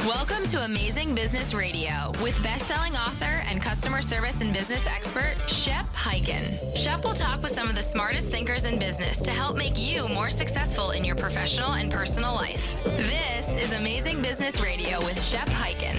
Welcome to Amazing Business Radio with best-selling author and customer service and business expert, Shep Hyken. Shep will talk with some of the smartest thinkers in business to help make you more successful in your professional and personal life. This is Amazing Business Radio with Shep Hyken.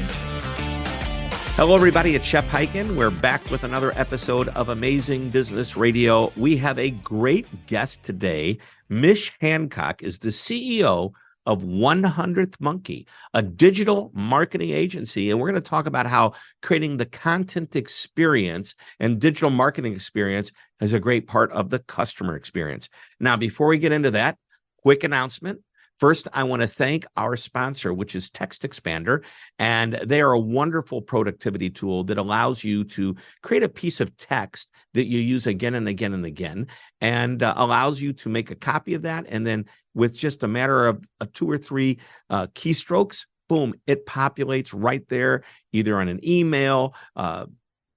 Hello, everybody. It's Shep Hyken. We're back with another episode of Amazing Business Radio. We have a great guest today. Mich is the CEO of 100th Monkey, a digital marketing agency. And we're going to talk about how creating the content experience and digital marketing experience is a great part of the customer experience. Now, before we get into that, quick announcement. First, I want to thank our sponsor, which is Text Expander, and they are a wonderful productivity tool that allows you to create a piece of text that you use again and again and again, and allows you to make a copy of that, and then with just a matter of 2 or 3 keystrokes, boom, it populates right there, either on an email,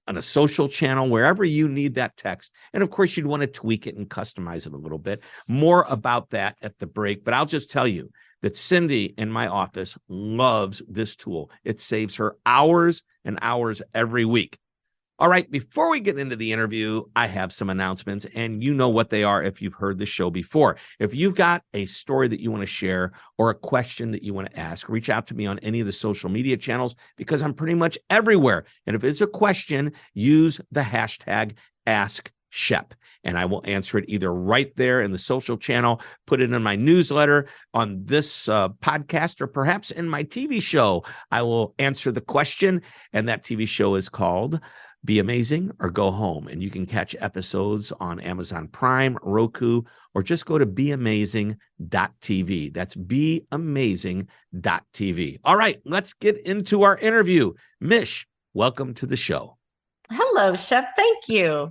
on a social channel, wherever you need that text. And of course, you'd want to tweak it and customize it a little bit. More about that at the break. But I'll just tell you that Cindy in my office loves this tool. It saves her hours and hours every week. All right, before we get into the interview, I have some announcements, and you know what they are if you've heard the show before. If you've got a story that you want to share or a question that you want to ask, reach out to me on any of the social media channels because I'm pretty much everywhere. And if it's a question, use the hashtag #AskShep, and I will answer it either right there in the social channel, put it in my newsletter, on this podcast, or perhaps in my TV show. I will answer the question, and that TV show is called Be Amazing or Go Home. And you can catch episodes on Amazon Prime, Roku, or just go to beamazing.tv. That's beamazing.tv. All right, let's get into our interview. Mich, welcome to the show. Hello, Shep. Thank you.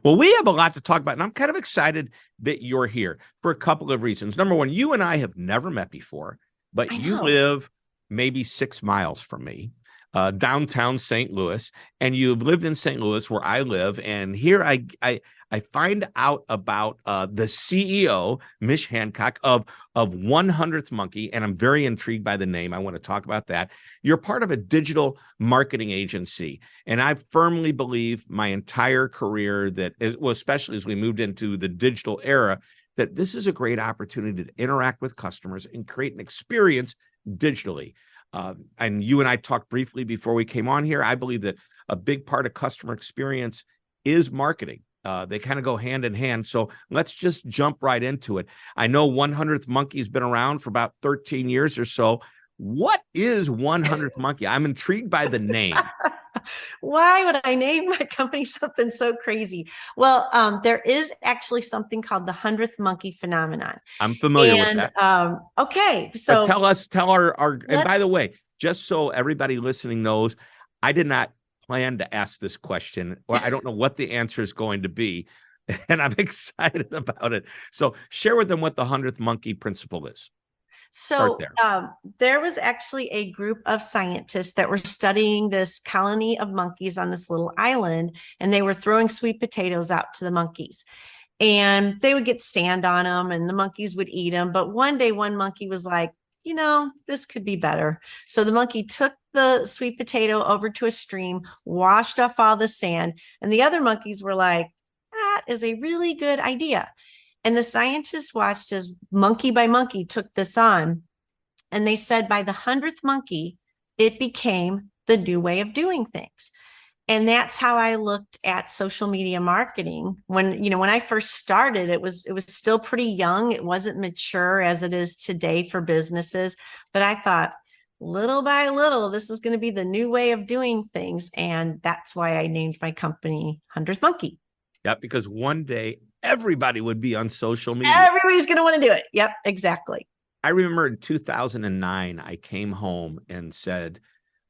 Well, we have a lot to talk about, and I'm kind of excited that you're here for a couple of reasons. Number one, you and I have never met before, but you live maybe 6 miles from me. Downtown St. Louis, and you've lived in St. Louis where I live. And here I find out about the CEO, Mich of 100th Monkey, and I'm very intrigued by the name. I want to talk about that. You're part of a digital marketing agency, and I firmly believe my entire career that, well, especially as we moved into the digital era, that this is a great opportunity to interact with customers and create an experience digitally. And you and I talked briefly before we came on here. I believe that a big part of customer experience is marketing. They kind of go hand in hand. So let's just jump right into it. I know 100th Monkey has been around for about 13 years or so. What is 100th Monkey? I'm intrigued by the name. Why would I name my company something so crazy? Well, there is actually something called the 100th Monkey phenomenon. I'm familiar with that. Okay. So but tell our, and by the way, just so everybody listening knows, I did not plan to ask this question, or I don't know what the answer is going to be, and I'm excited about it. So share with them what the 100th Monkey principle is. So there was actually a group of scientists that were studying this colony of monkeys on this little island, and they were throwing sweet potatoes out to the monkeys. And they would get sand on them, and the monkeys would eat them. But one day, one monkey was like, this could be better. So the monkey took the sweet potato over to a stream, washed off all the sand, and the other monkeys were like, that is a really good idea. And the scientists watched as monkey by monkey took this on. And they said by the 100th monkey, it became the new way of doing things. And that's how I looked at social media marketing. When I first started, it was still pretty young. It wasn't mature as it is today for businesses. But I thought, little by little, this is going to be the new way of doing things. And that's why I named my company 100th Monkey. Yeah, because one day everybody would be on social media. Everybody's going to want to do it. Yep, exactly. I remember in 2009, I came home and said,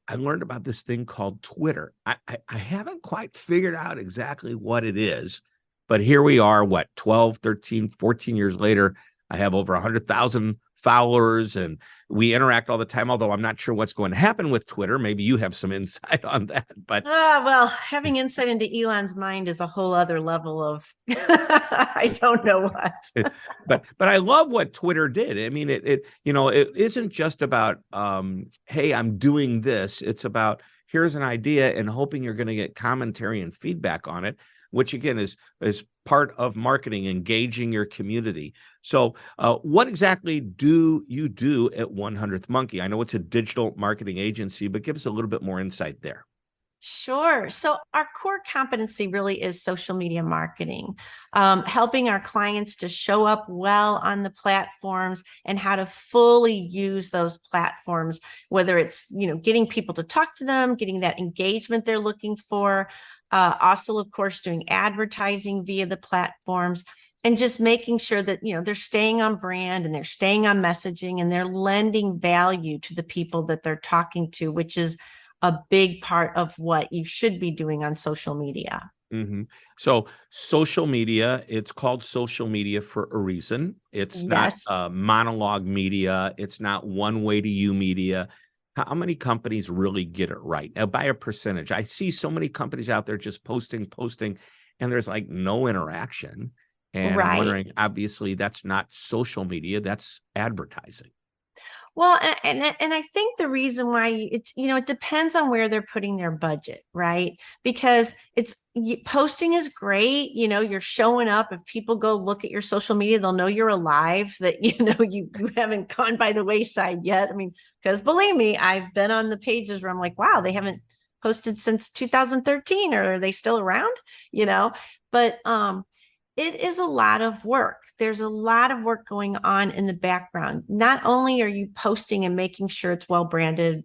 I learned about this thing called Twitter. I haven't quite figured out exactly what it is, but here we are, 12, 13, 14 years later, I have over 100,000 followers and we interact all the time, although I'm not sure what's going to happen with Twitter. Maybe you have some insight on that. But well, having insight into Elon's mind is a whole other level of I don't know what. but I love what Twitter did. I mean, it isn't just about hey, I'm doing this. It's about here's an idea and hoping you're going to get commentary and feedback on it, which again is part of marketing, engaging your community. So what exactly do you do at 100th Monkey? I know it's a digital marketing agency, but give us a little bit more insight there. Sure. So our core competency really is social media marketing, helping our clients to show up well on the platforms and how to fully use those platforms, whether it's, getting people to talk to them, getting that engagement they're looking for. Also, of course, doing advertising via the platforms and just making sure that, they're staying on brand and they're staying on messaging and they're lending value to the people that they're talking to, which is a big part of what you should be doing on social media. Mm-hmm. So social media, it's called social media for a reason. It's not monologue media. It's not one way to you media. How many companies really get it right? Now, by a percentage, I see so many companies out there just posting, and there's like no interaction. And I'm wondering, obviously, that's not social media, that's advertising. Well, and I think the reason why it depends on where they're putting their budget, right? Because posting is great. You're showing up. If people go look at your social media, they'll know you're alive, that, you haven't gone by the wayside yet. I mean, because believe me, I've been on the pages where I'm like, wow, they haven't posted since 2013, or are they still around? But it is a lot of work. There's a lot of work going on in the background. Not only are you posting and making sure it's well branded,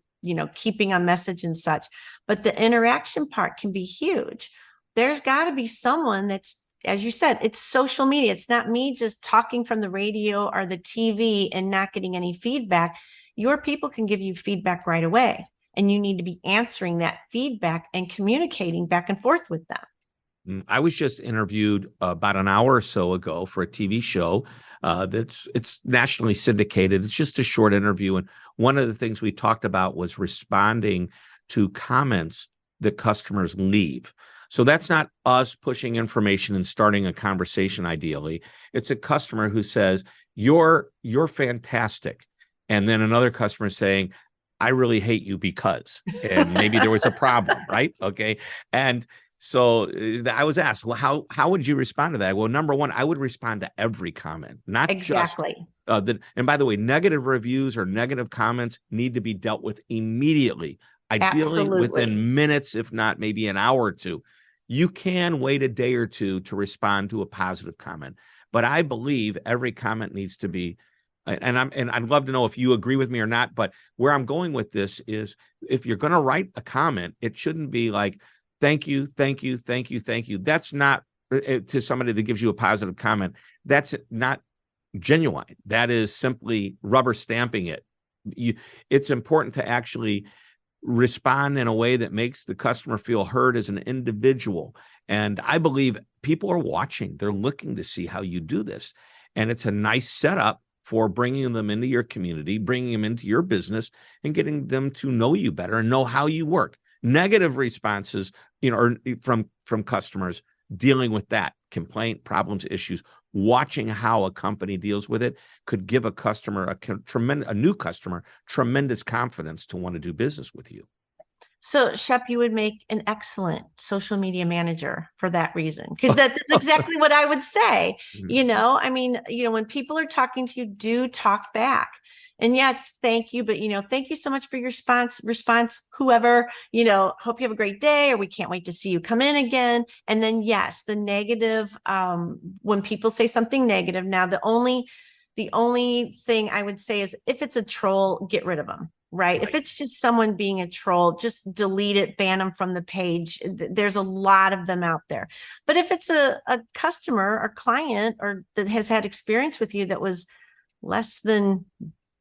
keeping a message and such, but the interaction part can be huge. There's got to be someone that's, as you said, it's social media. It's not me just talking from the radio or the TV and not getting any feedback. Your people can give you feedback right away, and you need to be answering that feedback and communicating back and forth with them. I was just interviewed about an hour or so ago for a TV show it's nationally syndicated. It's just a short interview. And one of the things we talked about was responding to comments that customers leave. So that's not us pushing information and starting a conversation ideally. It's a customer who says, you're fantastic. And then another customer saying, I really hate you because, and maybe there was a problem, right? Okay. And so I was asked, well, how would you respond to that? Well, number one, I would respond to every comment, not exactly. just and by the way, negative reviews or negative comments need to be dealt with immediately, ideally within minutes, if not maybe an hour or two. You can wait a day or two to respond to a positive comment, but I believe every comment needs to be. And I'd love to know if you agree with me or not. But where I'm going with this is, if you're going to write a comment, it shouldn't be like, thank you, thank you, thank you, thank you. That's not to somebody that gives you a positive comment. That's not genuine. That is simply rubber stamping it. It's important to actually respond in a way that makes the customer feel heard as an individual. And I believe people are watching. They're looking to see how you do this. And it's a nice setup for bringing them into your community, bringing them into your business, and getting them to know you better and know how you work. Negative responses, or from customers, dealing with that complaint, problems, issues, watching how a company deals with it could give a customer, a new customer, tremendous confidence to want to do business with you. So, Shep, you would make an excellent social media manager for that reason, because that's exactly what I would say. Mm-hmm. When people are talking to you, do talk back. And yes, thank you. But, thank you so much for your response, whoever, hope you have a great day, or we can't wait to see you come in again. And then, yes, the negative, when people say something negative, now the only thing I would say is, if it's a troll, get rid of them. Right. If it's just someone being a troll, just delete it, ban them from the page. There's a lot of them out there. But if it's a customer or client or that has had experience with you that was less than,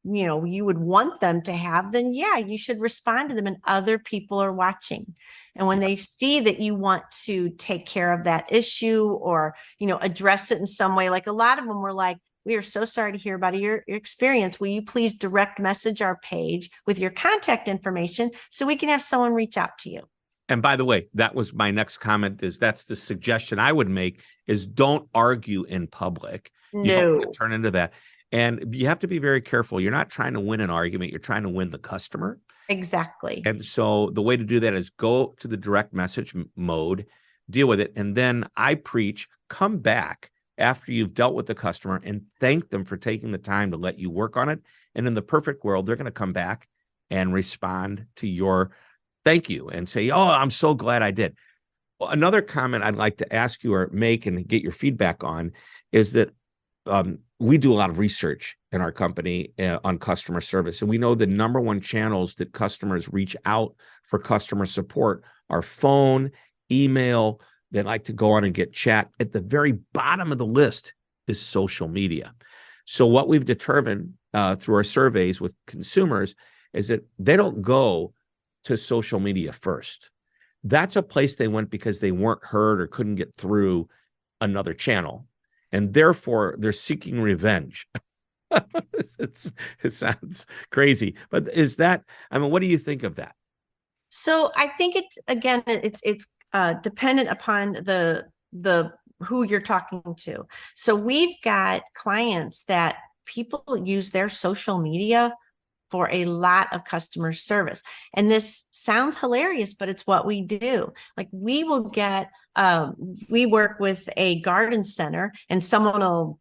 you would want them to have, then yeah, you should respond to them, and other people are watching. And when they see that you want to take care of that issue or, address it in some way, like a lot of them were like, we are so sorry to hear about your experience. Will you please direct message our page with your contact information so we can have someone reach out to you? And by the way, that was my next comment, is that's the suggestion I would make, is don't argue in public. You don't want to turn into that. And you have to be very careful. You're not trying to win an argument. You're trying to win the customer. Exactly. And so the way to do that is go to the direct message mode, deal with it. And then I preach, come back after you've dealt with the customer and thank them for taking the time to let you work on it. And in the perfect world, they're going to come back and respond to your thank you and say, oh, I'm so glad I did. Well, another comment I'd like to ask you or make and get your feedback on is that we do a lot of research in our company on customer service. And we know the number one channels that customers reach out for customer support are phone, email. They like to go on and get chat. At the very bottom of the list is social media. So what we've determined through our surveys with consumers is that they don't go to social media first. That's a place they went because they weren't heard or couldn't get through another channel. And therefore, they're seeking revenge. It sounds crazy, but is that, I mean, what do you think of that? So I think it's dependent upon the who you're talking to. So we've got clients that people use their social media for a lot of customer service. And this sounds hilarious, but it's what we do. Like we will get, we work with a garden center and someone will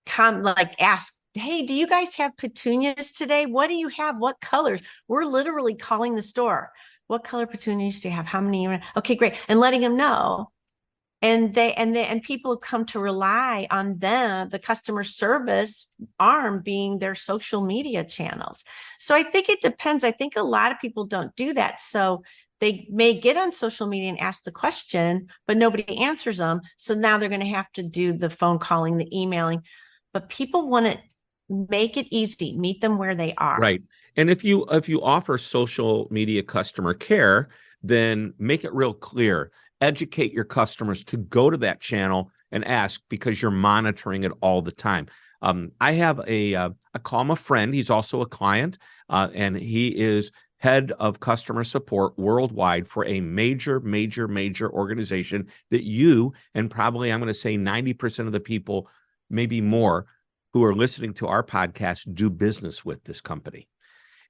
come ask, hey, do you guys have petunias today? What do you have? What colors? We're literally calling the store. What color petunias do you have? How many? Okay, great. And letting them know. And people have come to rely on them, the customer service arm being their social media channels. So I think it depends. I think a lot of people don't do that. So they may get on social media and ask the question, but nobody answers them. So now they're going to have to do the phone calling, the emailing. But people want to make it easy, meet them where they are. Right. And if you offer social media customer care, then make it real clear. Educate your customers to go to that channel and ask, because you're monitoring it all the time. I have I call him a friend. He's also a client, and he is head of customer support worldwide for a major organization that you, and probably I'm going to say 90% of the people, maybe more, who are listening to our podcast do business with this company.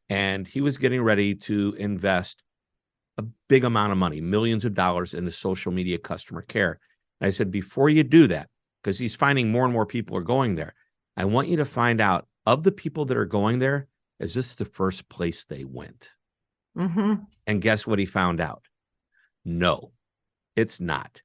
And he was getting ready to invest a big amount of money, millions of dollars, into social media customer care. And I said, before you do that, because he's finding more and more people are going there, I want you to find out, of the people that are going there, is this the first place they went? Mm-hmm. And guess what he found out? No, it's not.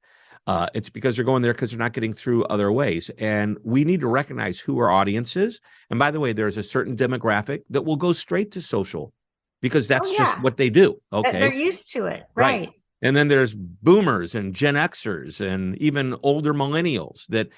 It's because they're going there because they're not getting through other ways. And we need to recognize who our audience is. And by the way, there's a certain demographic that will go straight to social because that's just what they do. Okay. They're used to it. Right. And then there's boomers and Gen Xers and even older millennials that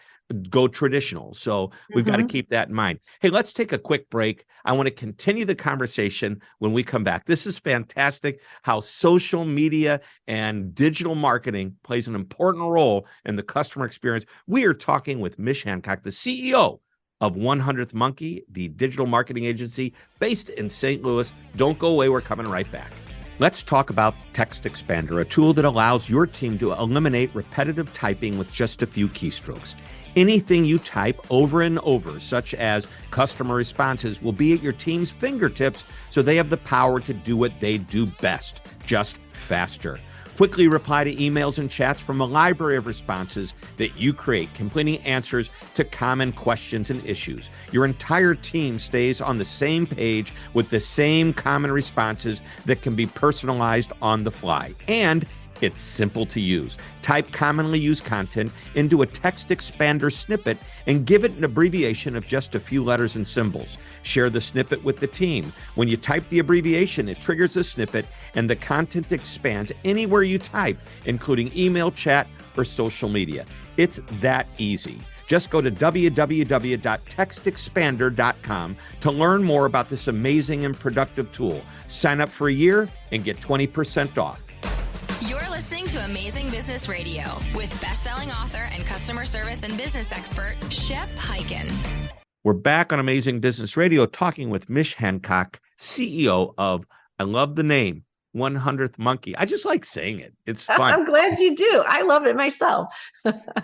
go traditional. So we've got to keep that in mind. Hey, let's take a quick break. I want to continue the conversation when we come back. This is fantastic, how social media and digital marketing plays an important role in the customer experience. We are talking with Mich Hancock, the CEO of 100th Monkey, the digital marketing agency based in St. Louis. Don't go away. We're coming right back. Let's talk about Text Expander, a tool that allows your team to eliminate repetitive typing with just a few keystrokes. Anything you type over and over, such as customer responses, will be at your team's fingertips, so they have the power to do what they do best, just faster. Quickly reply to emails and chats from a library of responses that you create, completing answers to common questions and issues. Your entire team stays on the same page with the same common responses that can be personalized on the fly. And it's simple to use. Type commonly used content into a text expander snippet and give it an abbreviation of just a few letters and symbols. Share the snippet with the team. When you type the abbreviation, it triggers a snippet and the content expands anywhere you type, including email, chat, or social media. It's that easy. Just go to www.textexpander.com to learn more about this amazing and productive tool. Sign up for a year and get 20% off. You're listening to Amazing Business Radio with best-selling author and customer service and business expert, Shep Hyken. We're back on Amazing Business Radio talking with Mich Hancock, CEO of, I love the name, 100th Monkey. I just like saying it. It's fun. I'm glad you do. I love it myself.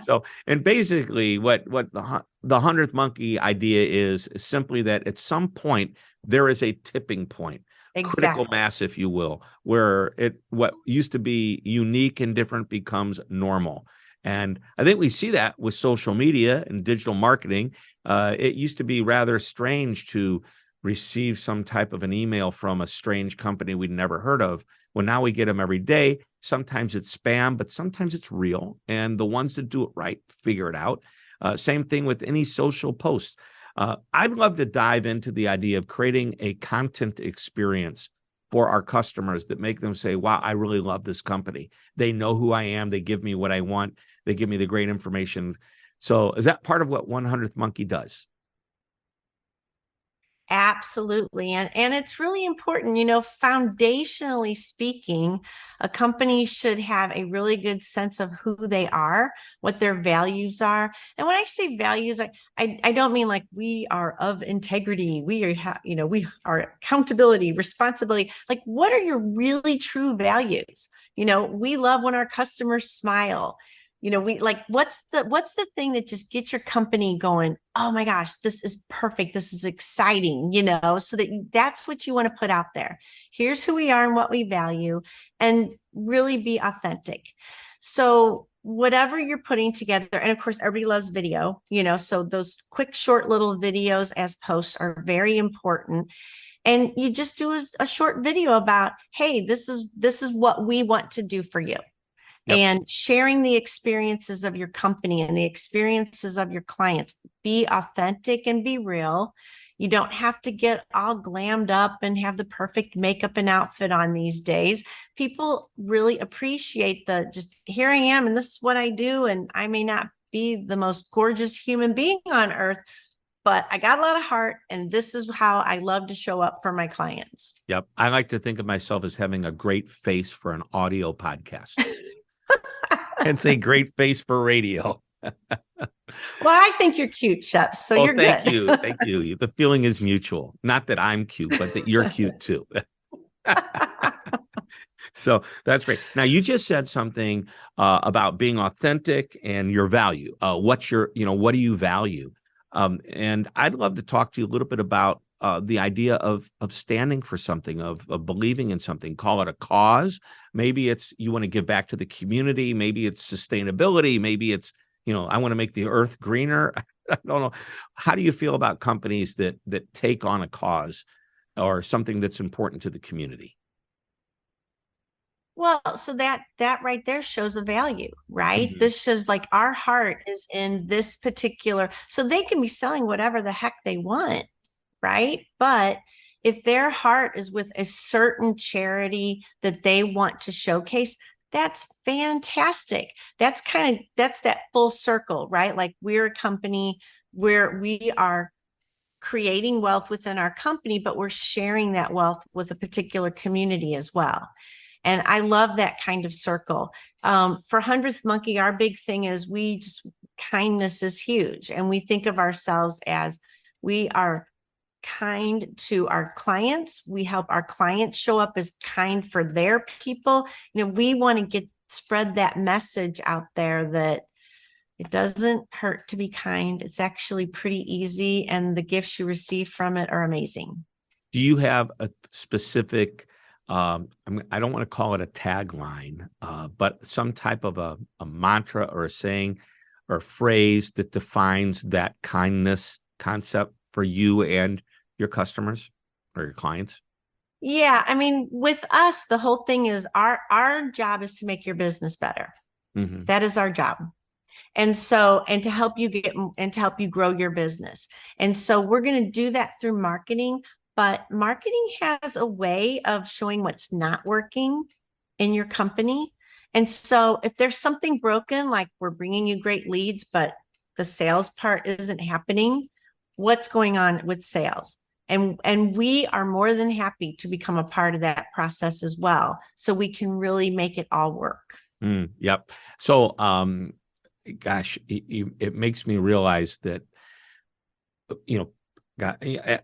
So, and basically what the 100th Monkey idea is simply that at some point there is a tipping point. Exactly. Critical mass, if you will, where what used to be unique and different becomes normal. And I think we see that with social media and digital marketing. It used to be rather strange to receive some type of an email from a strange company we'd never heard of. Well, now we get them every day. Sometimes it's spam, but sometimes it's real. And the ones that do it right figure it out. Same thing with any social posts. I'd love to dive into the idea of creating a content experience for our customers that make them say, wow, I really love this company. They know who I am. They give me what I want. They give me the great information. So is that part of what 100th Monkey does? Absolutely. And it's really important, foundationally speaking, a company should have a really good sense of who they are, what their values are. And when I say values, I don't mean like we are of integrity. We are accountability, responsibility. Like, what are your really true values? We love when our customers smile. We like, what's the thing that just gets your company going? Oh my gosh, this is perfect. This is exciting, so that's what you want to put out there. Here's who we are and what we value, and really be authentic. So whatever you're putting together, and of course, everybody loves video, so those quick, short little videos as posts are very important. And you just do a short video about, hey, this is what we want to do for you. Yep. And sharing the experiences of your company and the experiences of your clients. Be authentic and be real. You don't have to get all glammed up and have the perfect makeup and outfit on these days. People really appreciate just here I am and this is what I do. And I may not be the most gorgeous human being on earth, but I got a lot of heart, and this is how I love to show up for my clients. Yep. I like to think of myself as having a great face for an audio podcast. And say great face for radio. Well, I think you're cute, Shep. So you're good. Thank you. Thank you. The feeling is mutual. Not that I'm cute, but that you're cute too. So that's great. Now, you just said something about being authentic and your value. What do you value? And I'd love to talk to you a little bit about the idea of standing for something, of believing in something. Call it a cause. Maybe it's you want to give back to the community. Maybe it's sustainability. Maybe it's, I want to make the earth greener. I don't know. How do you feel about companies that take on a cause or something that's important to the community? Well, so that right there shows a value, right? Mm-hmm. This shows like our heart is in this particular, so they can be selling whatever the heck they want, right? But if their heart is with a certain charity that they want to showcase, that's fantastic. That's that full circle, right? Like, we're a company where we are creating wealth within our company, but we're sharing that wealth with a particular community as well. And I love that kind of circle. For 100th Monkey, our big thing is kindness is huge. And we think of ourselves as we are kind to our clients. We help our clients show up as kind for their people. We want to spread that message out there that it doesn't hurt to be kind. It's actually pretty easy. And the gifts you receive from it are amazing. Do you have a specific I don't want to call it a tagline, but some type of a mantra or a saying or a phrase that defines that kindness concept for you and your customers or your clients? Yeah. I mean, with us, the whole thing is our job is to make your business better. Mm-hmm. That is our job. And to help you grow your business. And so we're going to do that through marketing. But marketing has a way of showing what's not working in your company. And so if there's something broken, like we're bringing you great leads, but the sales part isn't happening, what's going on with sales? And we are more than happy to become a part of that process as well, so we can really make it all work. Yep. So, gosh, it makes me realize that you know,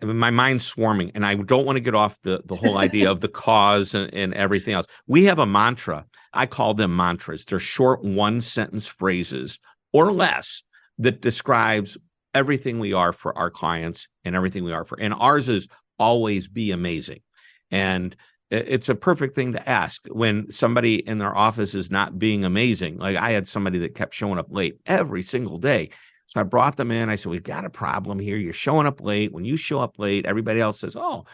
my mind's swarming, and I don't want to get off the whole idea of the cause and everything else. We have a mantra. I call them mantras. They're short one-sentence phrases or less that describes everything we are for our clients and everything we are for. And ours is always be amazing. And it's a perfect thing to ask when somebody in their office is not being amazing. Like I had somebody that kept showing up late every single day. So I brought them in. I said, we've got a problem here. You're showing up late. When you show up late, everybody else says, oh,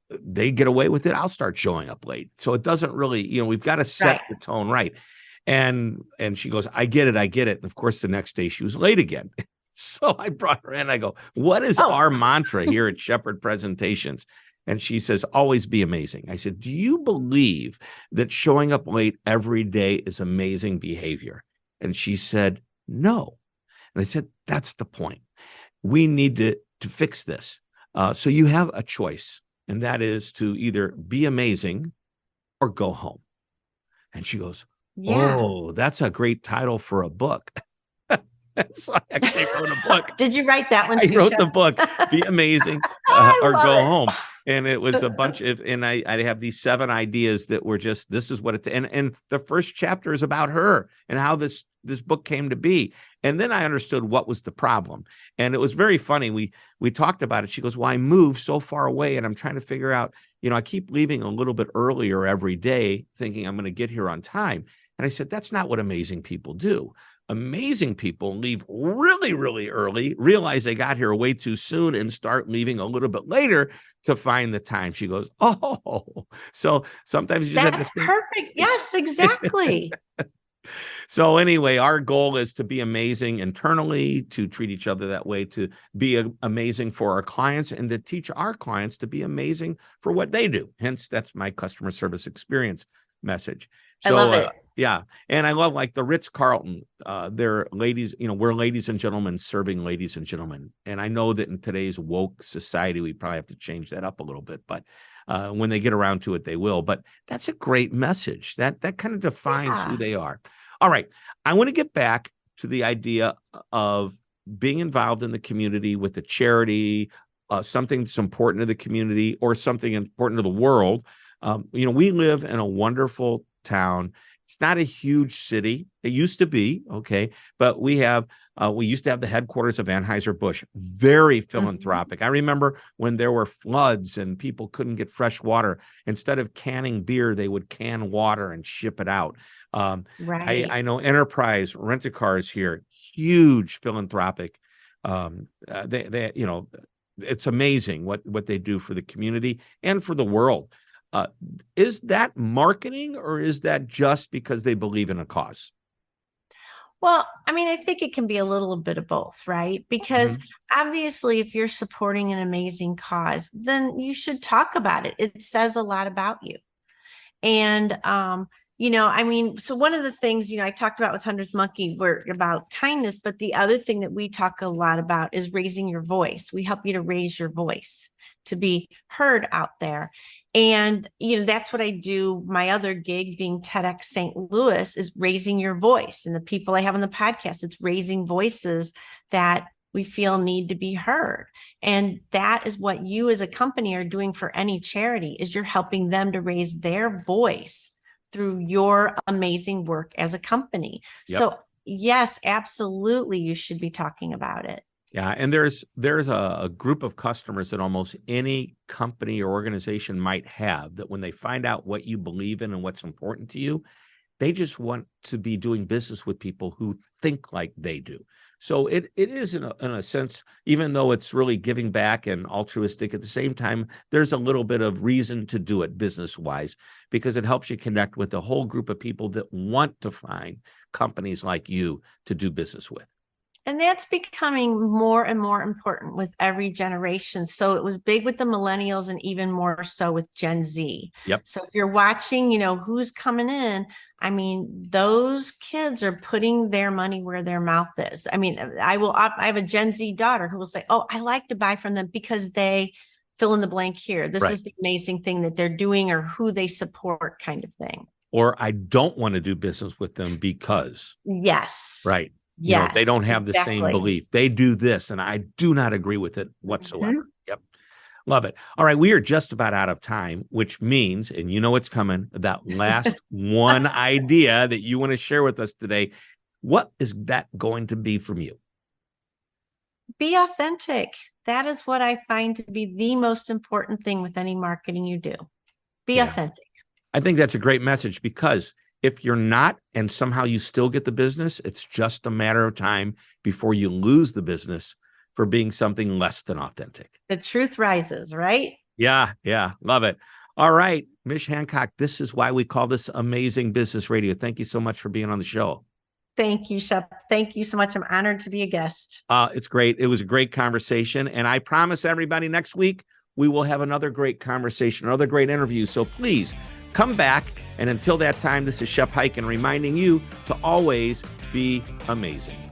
they get away with it. I'll start showing up late. So it doesn't really, we've got to set the tone right. And she goes, I get it. And of course, the next day she was late again. So I brought her in. I go, what is our mantra here at Shepherd Presentations? And she says, always be amazing. I said, do you believe that showing up late every day is amazing behavior? And she said, no. And I said, that's the point. We need to fix this. So you have a choice, and that is to either be amazing or go home. And she goes, oh, that's a great title for a book. So I actually wrote a book. Did you write that one too? I wrote the book, Be Amazing or Go Home. And it was a bunch of, and I have these 7 ideas that were just, this is what it's, and the first chapter is about her and how this book came to be. And then I understood what was the problem. And it was very funny. We talked about it. She goes, well, I moved so far away and I'm trying to figure out, I keep leaving a little bit earlier every day thinking I'm going to get here on time. And I said, that's not what amazing people do. Amazing people leave really, really early, realize they got here way too soon, and start leaving a little bit later to find the time. She goes, oh, so sometimes you just have to think. Perfect. Yes, exactly. So anyway, our goal is to be amazing internally, to treat each other that way, to be amazing for our clients, and to teach our clients to be amazing for what they do. Hence, that's my customer service experience message. So, I love it. Yeah. And I love like the Ritz-Carlton, they're ladies, we're ladies and gentlemen serving ladies and gentlemen. And I know that in today's woke society, we probably have to change that up a little bit, but when they get around to it, they will. But that's a great message. That kind of defines who they are. All right. I want to get back to the idea of being involved in the community with a charity, something that's important to the community or something important to the world. We live in a wonderful town. It's not a huge city. It used to be, okay, but we used to have the headquarters of Anheuser-Busch, very philanthropic. I remember when there were floods and people couldn't get fresh water. Instead of canning beer, they would can water and ship it out. Right. I know Enterprise Rent-A-Cars here, huge philanthropic. It's amazing what they do for the community and for the world. Is that marketing, or is that just because they believe in a cause? Well, I think it can be a little bit of both, right? Because obviously, if you're supporting an amazing cause, then you should talk about it. It says a lot about you. And, so one of the things, I talked about with 100th Monkey were about kindness, but the other thing that we talk a lot about is raising your voice. We help you to raise your voice, to be heard out there. And, that's what I do. My other gig being TEDx St. Louis is raising your voice. And the people I have on the podcast, it's raising voices that we feel need to be heard. And that is what you as a company are doing for any charity, is you're helping them to raise their voice through your amazing work as a company. Yep. So yes, absolutely, you should be talking about it. Yeah, and there's a group of customers that almost any company or organization might have, that when they find out what you believe in and what's important to you, they just want to be doing business with people who think like they do. So it is in a sense, even though it's really giving back and altruistic, at the same time, there's a little bit of reason to do it business-wise, because it helps you connect with a whole group of people that want to find companies like you to do business with. And that's becoming more and more important with every generation. So it was big with the millennials and even more so with Gen Z. Yep. So if you're watching, who's coming in, those kids are putting their money where their mouth is. I have a Gen Z daughter who will say, oh, I like to buy from them because they fill in the blank here. This is the amazing thing that they're doing, or who they support, kind of thing. Or I don't want to do business with them because. Yes. Right. Yes, they don't have the same exactly. belief. They do this, and I do not agree with it whatsoever. Mm-hmm. Yep. Love it. All right. We are just about out of time, which means, and you know what's coming, that last one idea that you want to share with us today. What is that going to be from you? Be authentic. That is what I find to be the most important thing with any marketing you do. Be authentic. I think that's a great message, because if you're not, and somehow you still get the business, it's just a matter of time before you lose the business for being something less than authentic. The truth rises, right? Yeah. Love it. All right, Mich Hancock, this is why we call this Amazing Business Radio. Thank you so much for being on the show. Thank you, Shep. Thank you so much. I'm honored to be a guest. It's great. It was a great conversation. And I promise everybody, next week, we will have another great conversation, another great interview. So please come back. And until that time, this is Shep Hyken reminding you to always be amazing.